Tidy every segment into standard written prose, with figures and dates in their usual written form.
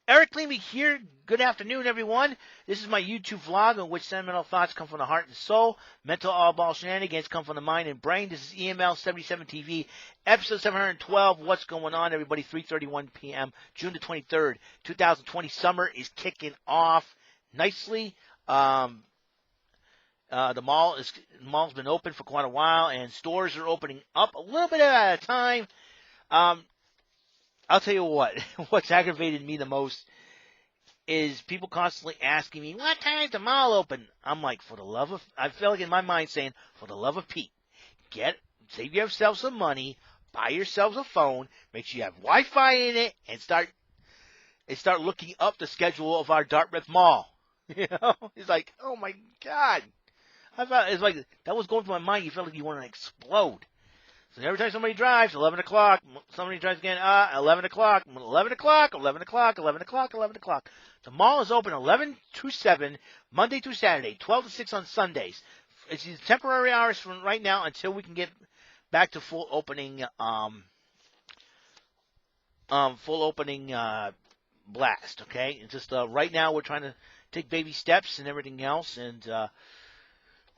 Eric Leamy here. Good afternoon, everyone. This is my YouTube vlog in which sentimental thoughts come from the heart and soul. Mental all-ball shenanigans come from the mind and brain. This is EML77 TV, episode 712. What's going on, everybody? 3:31 p.m., June the 23rd, 2020. Summer is kicking off nicely. The mall's been open for quite a while, and stores are opening up a little bit at a time. I'll tell you what's aggravated me the most is people constantly asking me, what time is the mall open? I'm like, I feel like in my mind saying, for the love of Pete, save yourself some money, buy yourselves a phone, make sure you have Wi-Fi in it, and start looking up the schedule of our Dartmouth Mall. It's like, oh my God. It's like, that was going through my mind. You felt like you want to explode. So every time somebody drives, 11 o'clock, somebody drives again, 11 o'clock, 11 o'clock, 11 o'clock, 11 o'clock, 11 o'clock. The mall is open 11 to 7, Monday through Saturday, 12 to 6 on Sundays. It's these temporary hours from right now until we can get back to full opening blast, okay? It's just right now we're trying to take baby steps and everything else, and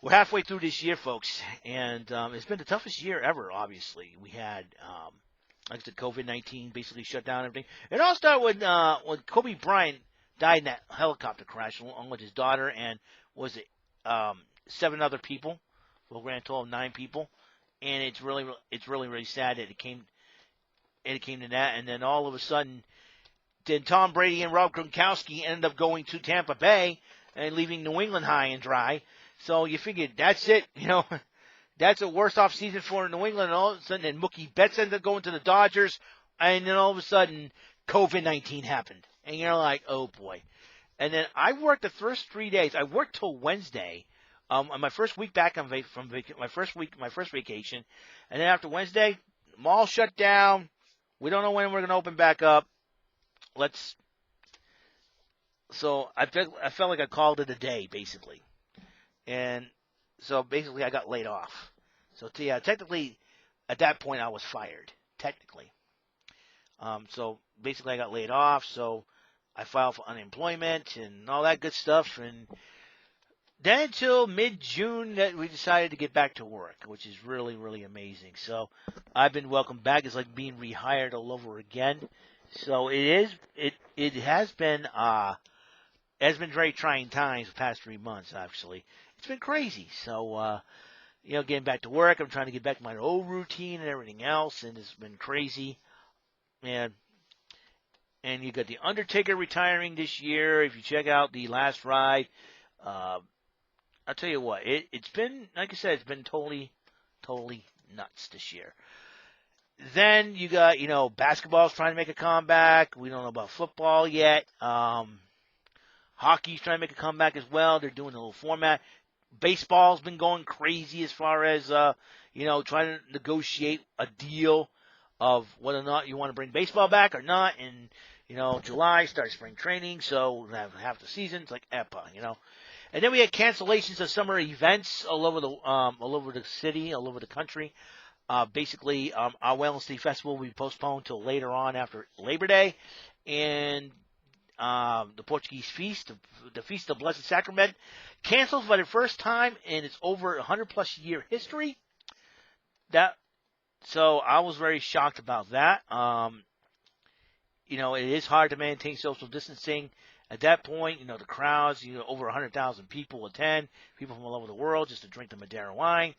we're halfway through this year, folks, and it's been the toughest year ever, obviously. We had, like I said, COVID-19 basically shut down everything. It all started when Kobe Bryant died in that helicopter crash along with his daughter and, 7 other people, for a grand total of 9 people. And it's really sad that it came to that. And then all of a sudden, then Tom Brady and Rob Gronkowski ended up going to Tampa Bay and leaving New England high and dry. So you figured that's it, that's a worse off season for New England. And all of a sudden, then Mookie Betts ended up going to the Dodgers. And then all of a sudden, COVID-19 happened. And you're like, oh boy. And then I worked the first 3 days. I worked till Wednesday, on my first week back from my first vacation. And then after Wednesday, mall shut down. We don't know when we're going to open back up. So I felt like I called it a day, basically. And so basically I got laid off. So yeah, technically at that point I was fired, technically. So basically I got laid off, so I filed for unemployment and all that good stuff. And then until mid-June that we decided to get back to work, which is really, really amazing. So I've been welcomed back. It's like being rehired all over again. So it has been very trying times the past 3 months, actually. It's been crazy. So, getting back to work, I'm trying to get back to my old routine and everything else, and it's been crazy. And you got The Undertaker retiring this year. If you check out The Last Ride, I'll tell you what, it's been, like I said, it's been totally, totally nuts this year. Then you got, basketball's trying to make a comeback. We don't know about football yet. Hockey's trying to make a comeback as well. They're doing a little format. Baseball's been going crazy as far as, trying to negotiate a deal of whether or not you want to bring baseball back or not. And, July starts spring training, so we'll have half the season. It's like EPA, And then we had cancellations of summer events all over the city, all over the country. Basically, our WEML-TV festival will be postponed till later on after Labor Day. And the Portuguese feast, the Feast of Blessed Sacrament, canceled for the first time in its over 100-plus year history. So I was very shocked about that. It is hard to maintain social distancing. At that point, the crowds, over 100,000 people attend, people from all over the world just to drink the Madeira wine.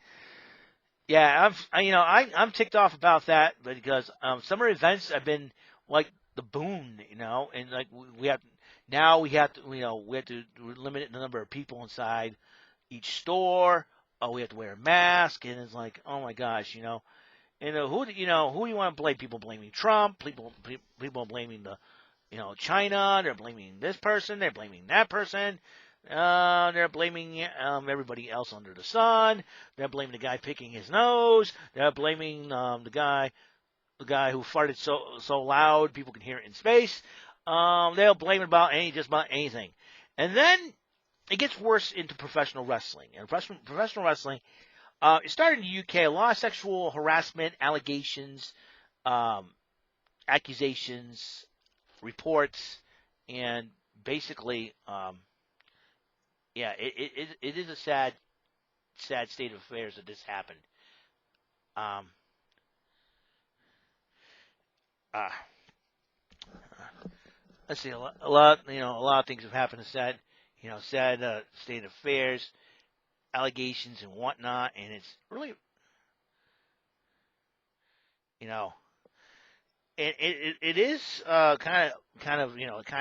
Yeah, I'm ticked off about that because summer events have been like the boon, and like we have to limit the number of people inside each store. Oh, we have to wear a mask, and it's like, oh my gosh, who do you want to blame? People blaming Trump. People blaming China. They're blaming this person. They're blaming that person. They're blaming everybody else under the sun. They're blaming the guy picking his nose. They're blaming the guy who farted so loud people can hear it in space. They'll blame it about anything. And then it gets worse into professional wrestling. And professional wrestling, it started in the UK. A lot of sexual harassment allegations, accusations, reports, and basically, yeah, it is a sad state of affairs that this happened. Um, uh, let's see, a lot of things have happened. Sad, sad state of affairs, allegations and whatnot, and it's really, you know, it is it kind of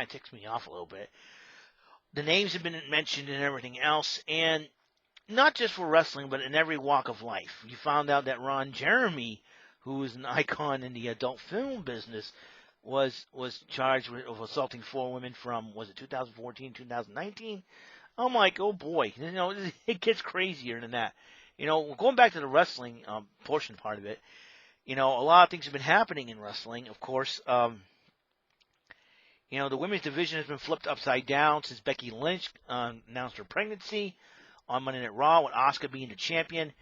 ticks me off a little bit. The names have been mentioned and everything else, and not just for wrestling, but in every walk of life. You found out that Ron Jeremy, who is an icon in the adult film business, was charged with of assaulting 4 women from, was it 2014, 2019? I'm like, oh boy, it gets crazier than that. Going back to the wrestling portion part of it, a lot of things have been happening in wrestling. Of course, the women's division has been flipped upside down since Becky Lynch announced her pregnancy on Monday Night Raw, with Asuka being the champion.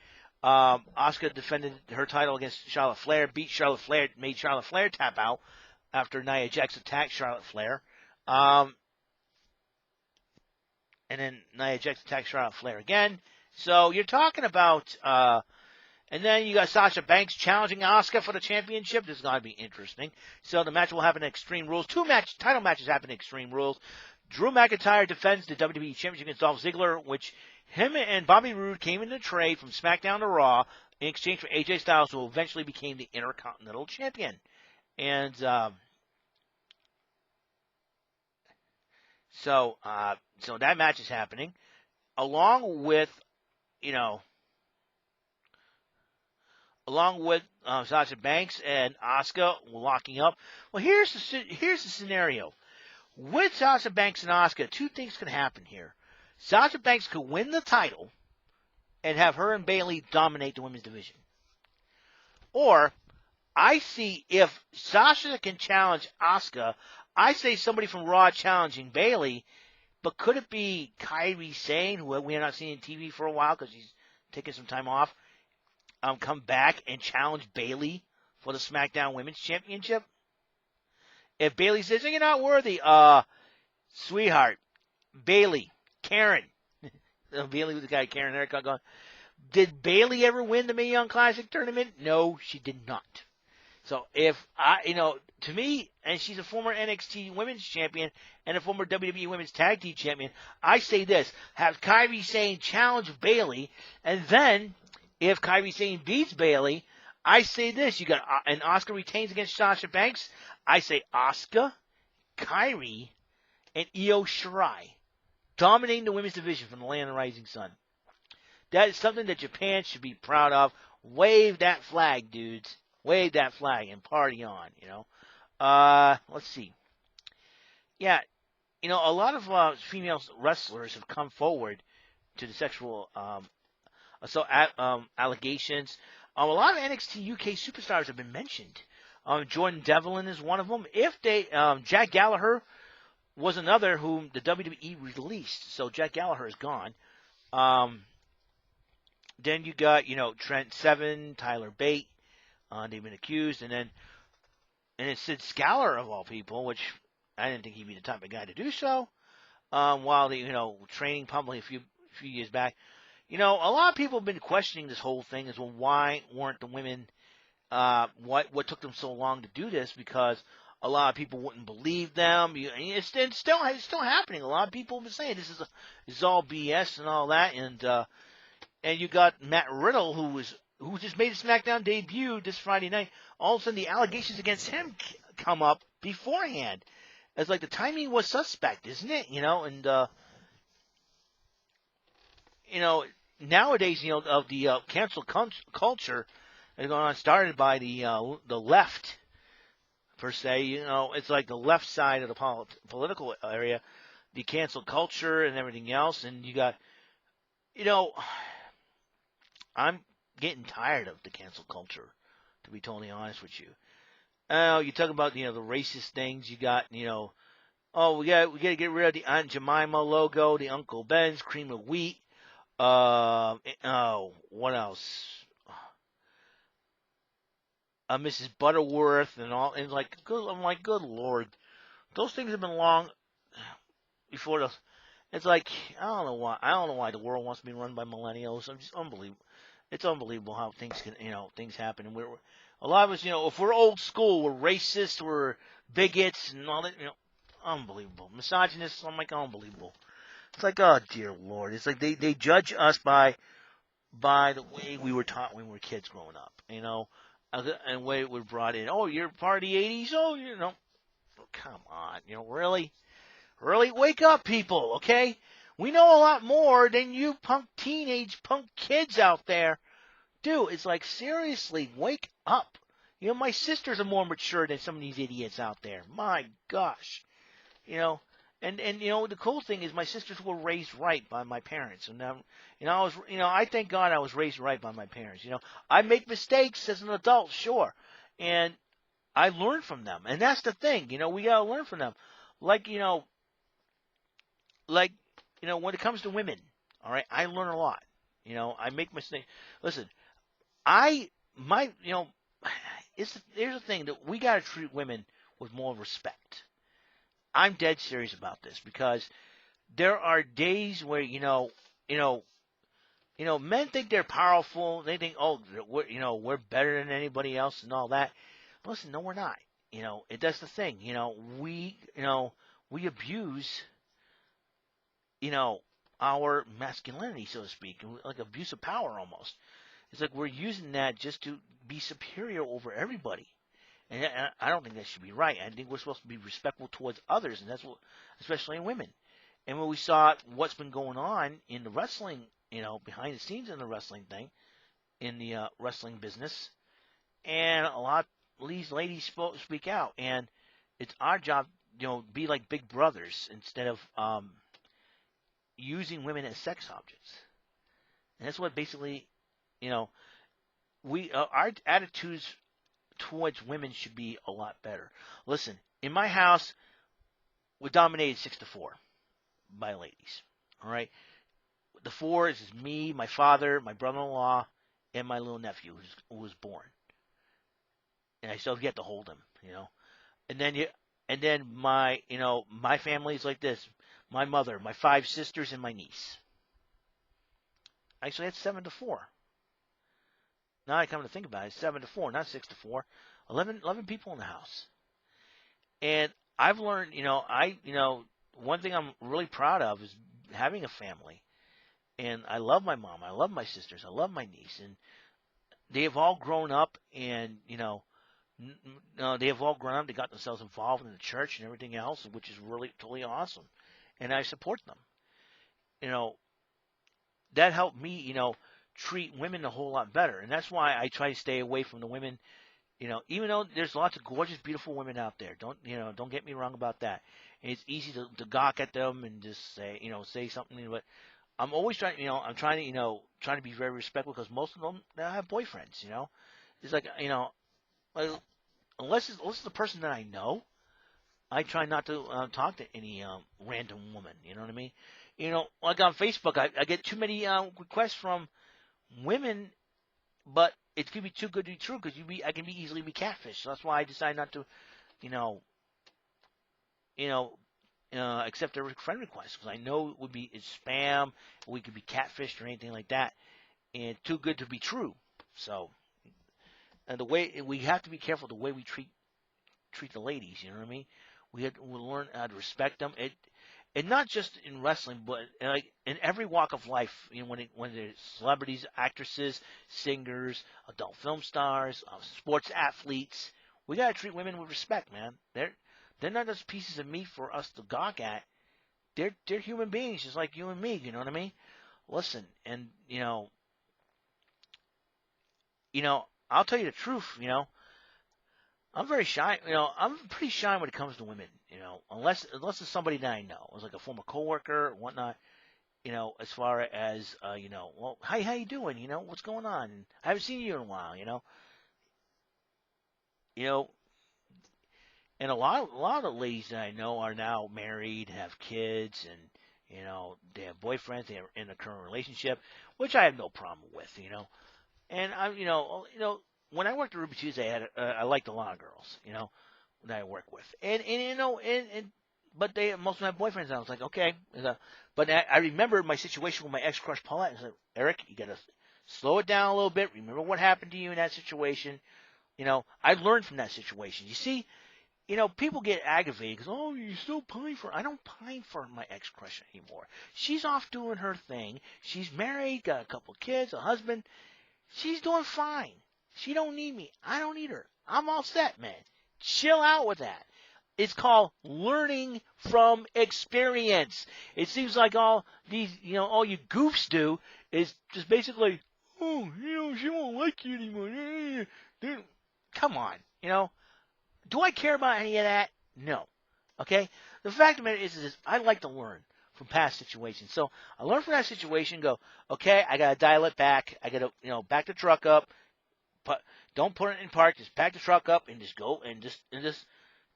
Asuka defended her title against Charlotte Flair, beat Charlotte Flair, made Charlotte Flair tap out after Nia Jax attacked Charlotte Flair. And then Nia Jax attacked Charlotte Flair again. So you're talking about, and then you got Sasha Banks challenging Asuka for the championship. This is going to be interesting. So the match will happen in Extreme Rules. 2 title matches happen in Extreme Rules. Drew McIntyre defends the WWE Championship against Dolph Ziggler, which him and Bobby Roode came in a trade from SmackDown to Raw in exchange for AJ Styles, who eventually became the Intercontinental Champion. And so that match is happening, along with Sasha Banks and Asuka locking up. Well, here's the scenario. With Sasha Banks and Asuka, 2 things can happen here. Sasha Banks could win the title and have her and Bayley dominate the women's division. Or, I see if Sasha can challenge Asuka, I say somebody from Raw challenging Bayley, but could it be Kairi Sane, who we have not seen in TV for a while because she's taking some time off, come back and challenge Bayley for the SmackDown Women's Championship? If Bayley says, you're not worthy, sweetheart, Bayley, Karen, Bayley was the guy, Karen haircut going, did Bayley ever win the Mae Young Classic tournament? No, she did not. So if to me, and she's a former NXT Women's Champion and a former WWE Women's Tag Team Champion, I say this: have Kairi Sane challenge Bayley, and then if Kairi Sane beats Bayley, I say this: you got and Asuka retains against Sasha Banks. I say Asuka, Kairi, and Io Shirai dominating the women's division from the Land of the Rising Sun. That is something that Japan should be proud of. Wave that flag, dudes. Wave that flag and party on, Let's see. Yeah, a lot of female wrestlers have come forward to the sexual assault allegations. A lot of NXT UK superstars have been mentioned. Jordan Devlin is one of them. Jack Gallagher was another whom the WWE released. So Jack Gallagher is gone. Then you got, Trent Seven, Tyler Bate. They've been accused, and it's Sid Scala of all people, which I didn't think he'd be the type of guy to do so. While training publicly a few years back, a lot of people have been questioning this whole thing as well. Why weren't the women? What took them so long to do this? Because a lot of people wouldn't believe them. It's still happening. A lot of people have been saying this is all BS and all that, and you got Matt Riddle who just made a SmackDown debut this Friday night. All of a sudden, the allegations against him come up beforehand. It's like the timing was suspect, isn't it? Nowadays, of the cancel culture that's going on, started by the left, per se. It's like the left side of the political area, the cancel culture and everything else. And you got, I'm getting tired of the cancel culture, to be totally honest with you. You talk about the racist things. You got we got to get rid of the Aunt Jemima logo, the Uncle Ben's cream of wheat. What else? Mrs. Butterworth and all, and I'm like, good Lord, those things have been long before the. It's like I don't know why the world wants to be run by millennials. I'm just unbelievable. It's unbelievable how things happen. And we're a lot of us, if we're old school, we're racist, we're bigots, and all that. Unbelievable. Misogynists. I'm like unbelievable. It's like, oh dear Lord. It's like they judge us by the way we were taught when we were kids growing up. And the way we're brought in. Oh, you're part of the '80s. Oh, come on. Really. Really, wake up, people, okay? We know a lot more than you teenage punk kids out there do. It's like, seriously, wake up. My sisters are more mature than some of these idiots out there. My gosh. And the cool thing is my sisters were raised right by my parents. And, I thank God I was raised right by my parents. I make mistakes as an adult, sure. And I learn from them. And that's the thing. We got to learn from them. When it comes to women, all right, I learn a lot. I make mistakes. Listen, there's a thing that we got to treat women with more respect. I'm dead serious about this because there are days where, men think they're powerful. They think, oh, we're better than anybody else and all that. Listen, no, we're not. That's the thing. We abuse our masculinity, so to speak, like abuse of power almost. It's like we're using that just to be superior over everybody. And I don't think that should be right. I think we're supposed to be respectful towards others, and that's what, especially in women. And when we saw what's been going on in the wrestling, behind the scenes in the wrestling thing, in the wrestling business, and a lot of these ladies speak out, and it's our job, be like big brothers instead of using women as sex objects. And that's what basically, our attitudes towards women should be a lot better. Listen, in my house, we're dominated 6-4 by ladies. All right, the 4 is me, my father, my brother-in-law, and my little nephew who was born. And I still get to hold him, And then my family is like this. My mother, my 5 sisters, and my niece. Actually, that's 7-4. Now I come to think about it, it's 7-4, not 6-4. 11 people in the house. And I've learned, one thing I'm really proud of is having a family. And I love my mom. I love my sisters. I love my niece. And they have all grown up and, they have all grown up. They got themselves involved in the church and everything else, which is really totally awesome. And I support them. That helped me, treat women a whole lot better. And that's why I try to stay away from the women, even though there's lots of gorgeous, beautiful women out there. Don't get me wrong about that. And it's easy to gawk at them and just say something. But I'm always trying to be very respectful because most of them have boyfriends, It's like, unless it's the person that I know, I try not to talk to any random woman. You know what I mean? Like on Facebook, I get too many requests from women, but it could be too good to be true because I can be easily be catfished. So that's why I decide not to, accept their friend requests because I know it's spam, or we could be catfished or anything like that, and too good to be true. So, and the way we have to be careful the way we treat the ladies. You know what I mean? We'll learn how to respect them. And not just in wrestling, but like in every walk of life. When there's celebrities, actresses, singers, adult film stars, sports athletes, we gotta treat women with respect, man. They're not just pieces of meat for us to gawk at. They're human beings, just like you and me. You know what I mean? Listen, and I'll tell you the truth. I'm very shy. I'm pretty shy when it comes to women. Unless it's somebody that I know, it's like a former coworker or whatnot. As far as well, hi, how you doing? What's going on? I haven't seen you in a while. And a lot of ladies that I know are now married, have kids, and they have boyfriends. They're in a current relationship, which I have no problem with. And I'm when I worked at Ruby Tuesday, I liked a lot of girls, that I work with, and But most of my boyfriends, I was like, okay. But I remember my situation with my ex-crush Paulette. I said, Eric, you got to slow it down a little bit. Remember what happened to you in that situation. I learned from that situation. You see, people get aggravated because, oh, you still pine for. I don't pine for my ex-crush anymore. She's off doing her thing. She's married, got a couple kids, a husband. She's doing fine. She don't need me. I don't need her. I'm all set, man. Chill out with that. It's called learning from experience. It seems like all these, all you goofs do is just basically, oh, she won't like you anymore. Come on, Do I care about any of that? No. Okay? The fact of the matter is I like to learn from past situations. So I learn from that situation, go, okay, I got to dial it back. I got to, back the truck up. Don't put it in park. Just back the truck up and just go and just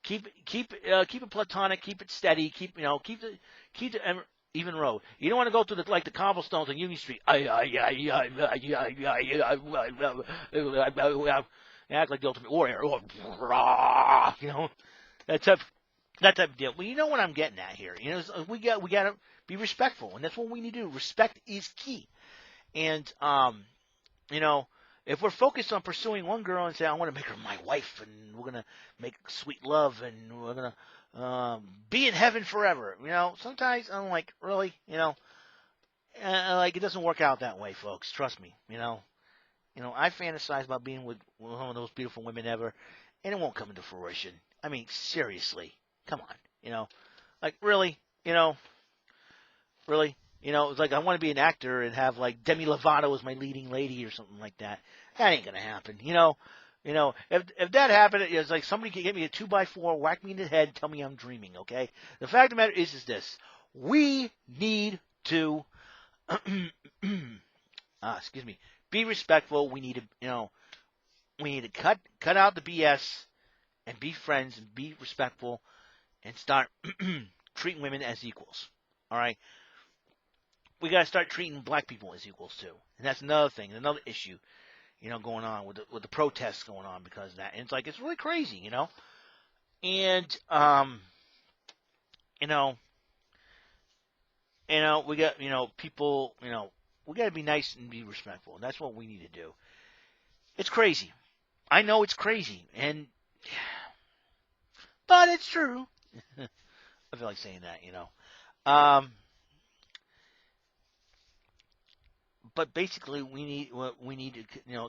keep it platonic, keep it steady, keep the even road. You don't want to go through the cobblestones on Union Street. Act like the Ultimate Warrior. That type of deal. Well, you know what I'm getting at here. We got to be respectful, and that's what we need to do. Respect is key. And if we're focused on pursuing one girl and say, I want to make her my wife, and we're going to make sweet love, and we're going to be in heaven forever, sometimes I'm like, really? It doesn't work out that way, folks. Trust me, I fantasize about being with one of those beautiful women ever, and it won't come into fruition. I mean, seriously. Come on, really, really. It's like I want to be an actor and have like Demi Lovato as my leading lady or something like that. That ain't gonna happen. If that happened, it's like somebody could get me a 2x4, whack me in the head, and tell me I'm dreaming. Okay. The fact of the matter is this: we need to, excuse me, be respectful. We need to, we need to cut out the BS and be friends and be respectful and start treating women as equals. All right. We got to start treating black people as equals too, and that's another thing, another issue, going on with the protests going on because of that. And it's like it's really crazy, And we got people, we got to be nice and be respectful, and that's what we need to do. It's crazy, I know it's crazy, but it's true. I feel like saying that, But basically, we need to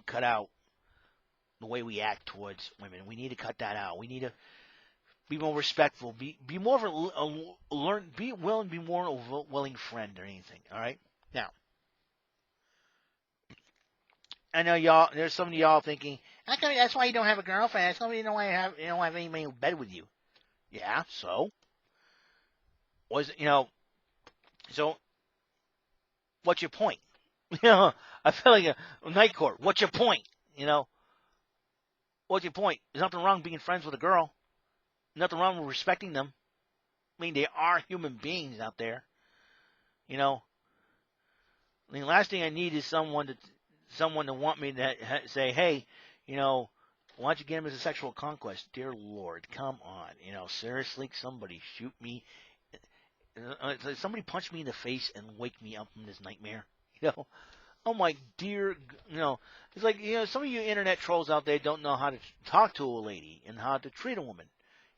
cut out the way we act towards women. We need to cut that out. We need to be more respectful. Be more of a be willing, be more of a willing friend or anything. All right. Now, I know y'all. There's some of y'all thinking that's why you don't have a girlfriend. That's why you don't have anybody in bed with you. Yeah. So So what's your point? I feel like a night court. What's your point? What's your point? There's nothing wrong being friends with a girl. Nothing wrong with respecting them. I mean, they are human beings out there. The last thing I need is someone to want me to say, hey, why don't you get him as a sexual conquest? Dear Lord, come on. Seriously, somebody shoot me. Somebody punch me in the face and wake me up from this nightmare. Oh my dear, it's like, some of you internet trolls out there don't know how to talk to a lady and how to treat a woman,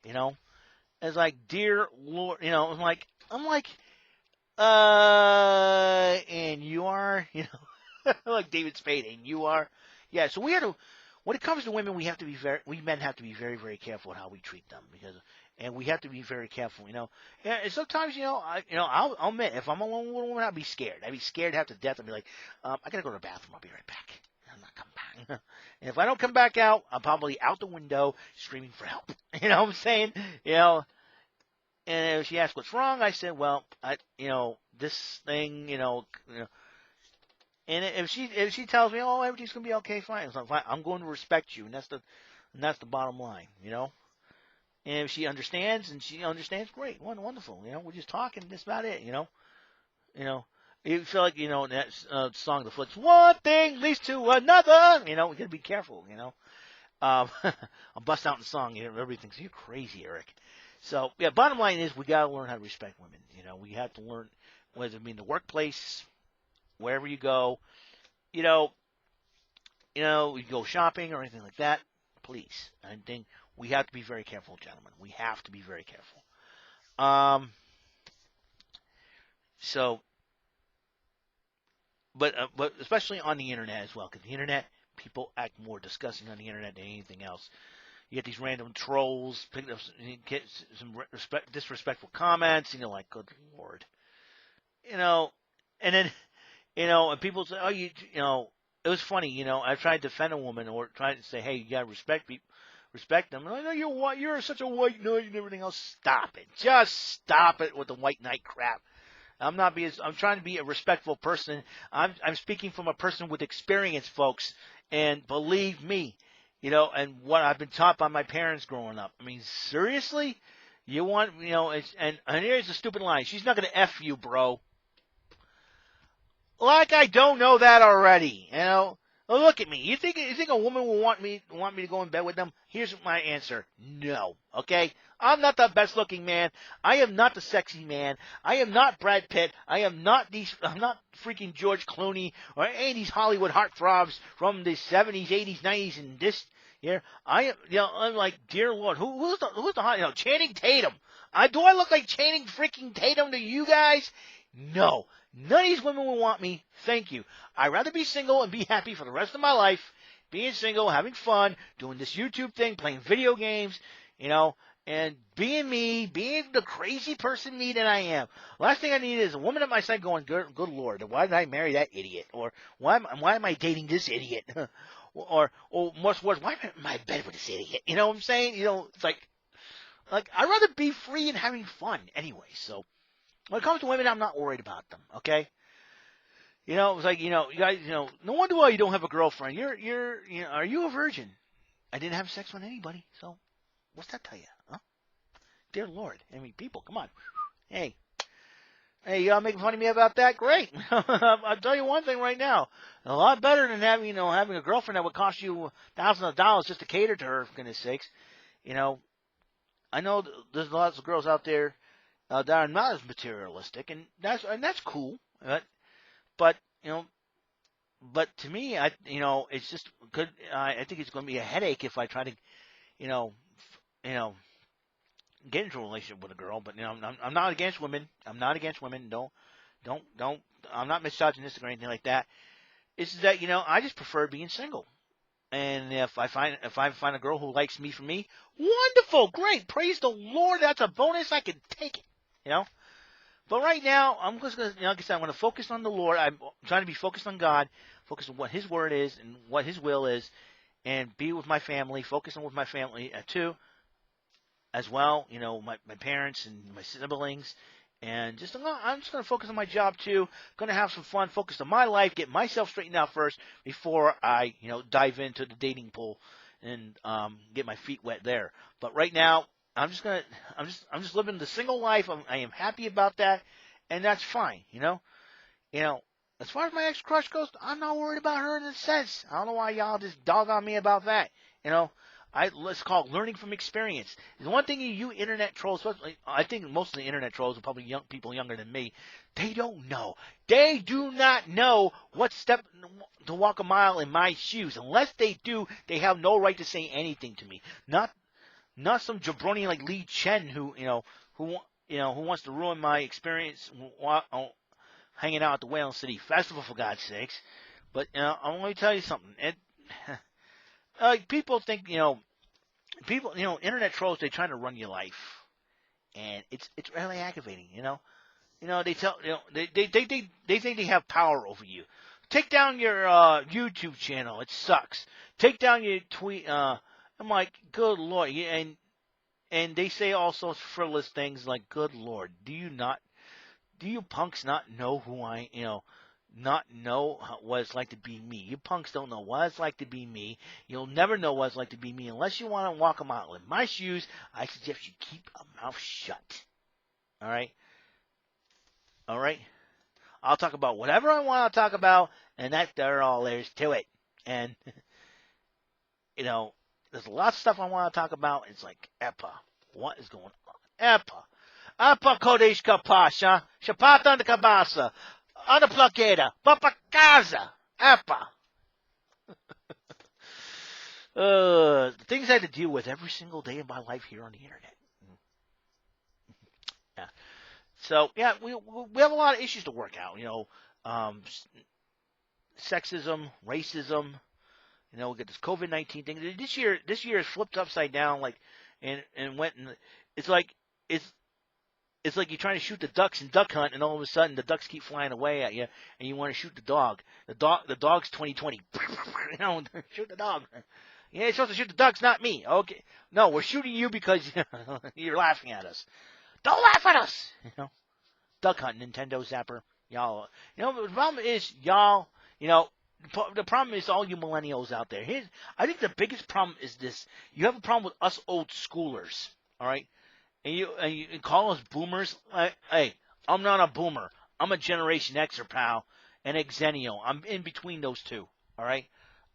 It's like, dear Lord, I'm like, and you are, like David Spade, and you are, yeah. So we have to, when it comes to women, we men have to be very, very careful in how we treat them and we have to be very careful, And sometimes, I'll admit, if I'm alone with a woman, I'll be scared. I'd be scared half to death. I'd be like, I gotta go to the bathroom. I'll be right back. I'm not coming back. And if I don't come back out, I'm probably out the window screaming for help. You know what I'm saying? And if she asks what's wrong, I said, well, this thing, And if she tells me, oh, everything's gonna be okay, fine. It's like, fine. I'm going to respect you, and that's the bottom line, And if she understands, great, wonderful. We're just talking. That's about it. You feel like that song, The Flicks. One thing leads to another. We gotta be careful. I'll bust out in song. Everybody thinks you're crazy, Eric. So, yeah, bottom line is we got to learn how to respect women. You know, we have to learn, whether it be in the workplace, wherever you go, you know, you go shopping or anything like that, please. I think we have to be very careful, gentlemen. We have to be very careful. So, but especially on the internet as well, because the internet, people act more disgusting on the internet than anything else. You get these random trolls, pick up, get some disrespectful comments, and you're like, good Lord. You know, and then, and people say, oh, it was funny, I tried to defend a woman or tried to say, hey, you got to respect people. Respect them. Like, no, you're such a white knight and everything else. Stop it. Just stop it with the white knight crap. I'm trying to be a respectful person. I'm speaking from a person with experience, folks. And believe me, and what I've been taught by my parents growing up. I mean, seriously? You want, and here's the stupid line. She's not going to F you, bro. Like I don't know that already, Look at me. You think a woman will want me to go in bed with them? Here's my answer. No. Okay? I'm not the best looking man. I am not the sexy man. I am not Brad Pitt. I'm not freaking George Clooney or any of these Hollywood heartthrobs from the 70s, 80s, 90s and this year. I'm like, dear Lord, who's the hot, Channing Tatum. Do I look like Channing freaking Tatum to you guys? No. None of these women will want me. Thank you. I'd rather be single and be happy for the rest of my life, being single, having fun, doing this YouTube thing, playing video games, and being me, being the crazy person me that I am. Last thing I need is a woman at my side going, good Lord, why did I marry that idiot? Or why am I dating this idiot? or what's worse, why am I in bed with this idiot? You know what I'm saying? It's like I'd rather be free and having fun anyway, so. When it comes to women, I'm not worried about them, okay? It's like, you guys, no wonder why you don't have a girlfriend. Are you a virgin? I didn't have sex with anybody, so what's that tell you, huh? Dear Lord, I mean, people, come on. Hey, y'all making fun of me about that? Great. I'll tell you one thing right now. A lot better than having a girlfriend that would cost you thousands of dollars just to cater to her, for goodness sakes. I know there's lots of girls out there that are not as materialistic, and that's cool. But to me, it's just good. I think it's going to be a headache if I try to, get into a relationship with a girl. But I'm not against women. I'm not against women. Don't. I'm not misogynistic or anything like that. It's just that I just prefer being single. And if I find a girl who likes me for me, wonderful, great, praise the Lord. That's a bonus. I can take it. But right now, I'm just going to, like I said, I'm going to focus on the Lord. I'm trying to be focused on God, focus on what His Word is and what His will is, and be with my family, focus on with my family too, as well. My parents and my siblings, and I'm just going to focus on my job too. Going to have some fun, focus on my life, get myself straightened out first before I, dive into the dating pool and get my feet wet there. But right now, I'm just living the single life. I am happy about that, and that's fine. As far as my ex crush goes, I'm not worried about her in a sense. I don't know why y'all just dog on me about that. Let's call it learning from experience. The one thing you internet trolls, I think most of the internet trolls are probably young people younger than me. They don't know. They do not know what step to walk a mile in my shoes. Unless they do, they have no right to say anything to me. Not some jabroni like Lee Chen who wants to ruin my experience hanging out at the Whale City Festival, for God's sakes. But I'm going to tell you something. People think internet trolls, they try to run your life, and it's really aggravating. They tell they think they have power over you. Take down your YouTube channel. It sucks. Take down your tweet. I'm like, good Lord, and they say all sorts of frivolous things like, good Lord, do you punks not know who I, not know what it's like to be me? You punks don't know what it's like to be me. You'll never know what it's like to be me unless you want to walk a mile in my shoes. I suggest you keep a mouth shut. All right? All right? I'll talk about whatever I want to talk about, and that's all there is to it. And, there's a lot of stuff I want to talk about. It's like, Epa, what is going on? Epa. Apa Kodesh Kapasha. Shapata and Kabasa. Ana Plaqueta. Papa Casa. Epa. The things I had to deal with every single day of my life here on the internet. Yeah. So, yeah, we have a lot of issues to work out. Sexism, racism. We get this COVID-19 thing. This year is flipped upside down, and went. And it's like you're trying to shoot the ducks in duck hunt, and all of a sudden the ducks keep flying away at you, and you want to shoot the dog. The dog's 2020. Shoot the dog. Yeah, you're supposed to shoot the ducks, not me. Okay. No, we're shooting you because you're laughing at us. Don't laugh at us. Duck hunt, Nintendo Zapper. Y'all. The problem is, y'all, the problem is all you millennials out there. I think the biggest problem is this. You have a problem with us old schoolers, all right? And you call us boomers. Hey, I'm not a boomer. I'm a Generation Xer, pal, and Xennial. I'm in between those two, all right?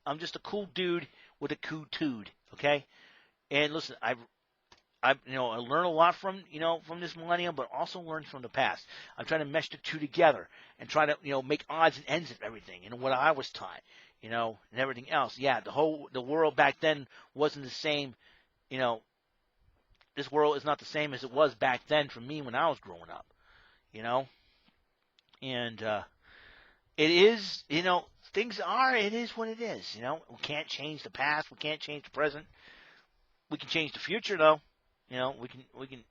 I'm just a cool dude with a cool tude, okay? And listen, I learn a lot from this millennium, but also learn from the past. I'm trying to mesh the two together and try to, make odds and ends of everything, what I was taught, and everything else. Yeah, the world back then wasn't the same, this world is not the same as it was back then for me when I was growing up, and it is, it is what it is, we can't change the past, we can't change the present, we can change the future though. We can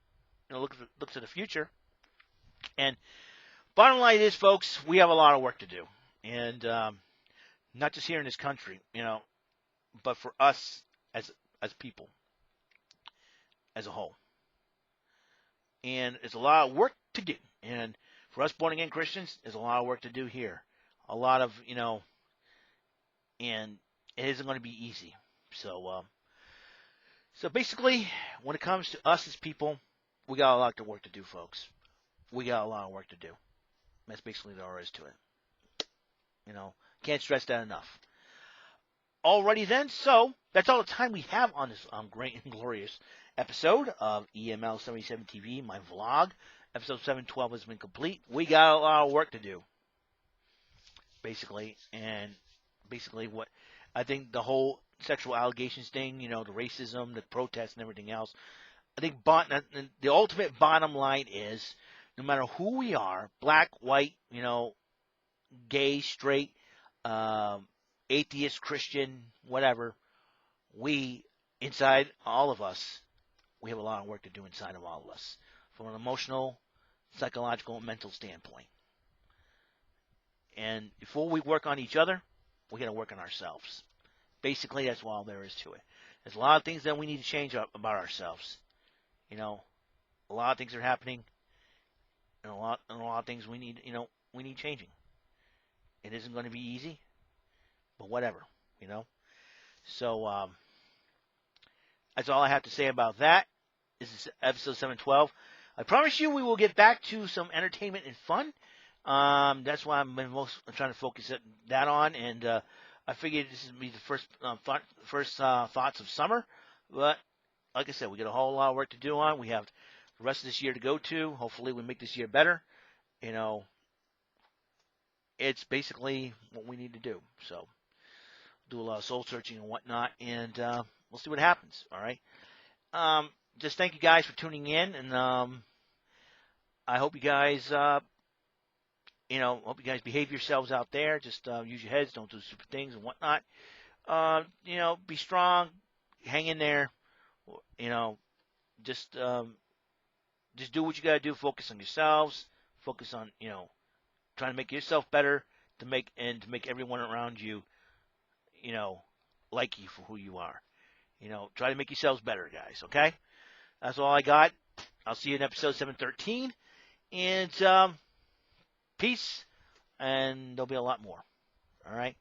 look to the future. And bottom line is, folks, we have a lot of work to do, and not just here in this country, but for us as people, as a whole. And it's a lot of work to do. And for us born again Christians, there's a lot of work to do here. A lot of and it isn't going to be easy. So basically, when it comes to us as people, we got a lot of work to do, folks. We got a lot of work to do. That's basically all there is to it. Can't stress that enough. Alrighty then, so that's all the time we have on this great and glorious episode of EML77 TV, my vlog. Episode 712 has been complete. We got a lot of work to do, basically. And basically what I think the whole sexual allegations thing, the racism, the protests, and everything else. I think the ultimate bottom line is, no matter who we are, black, white, gay, straight, atheist, Christian, whatever, we, inside all of us, we have a lot of work to do inside of all of us, from an emotional, psychological, and mental standpoint. And before we work on each other, we got to work on ourselves. Basically, that's all there is to it. There's a lot of things that we need to change about ourselves. A lot of things are happening, and a lot of things we need changing. It isn't going to be easy, but whatever, So that's all I have to say about that. This is episode 712. I promise you, we will get back to some entertainment and fun. That's why I'm trying to focus that on, and I figured this would be the first thoughts of summer, but like I said, we got a whole lot of work to do on. We have the rest of this year to go to. Hopefully, we make this year better. It's basically what we need to do. So, do a lot of soul searching and whatnot, and we'll see what happens. All right. Just thank you guys for tuning in, and I hope you guys. Hope you guys behave yourselves out there. Just use your heads. Don't do stupid things and whatnot. Be strong. Hang in there. Just do what you got to do. Focus on yourselves. Focus on, trying to make yourself better to make everyone around you, like you for who you are. Try to make yourselves better, guys. Okay? That's all I got. I'll see you in episode 713. And, peace, and there'll be a lot more. All right?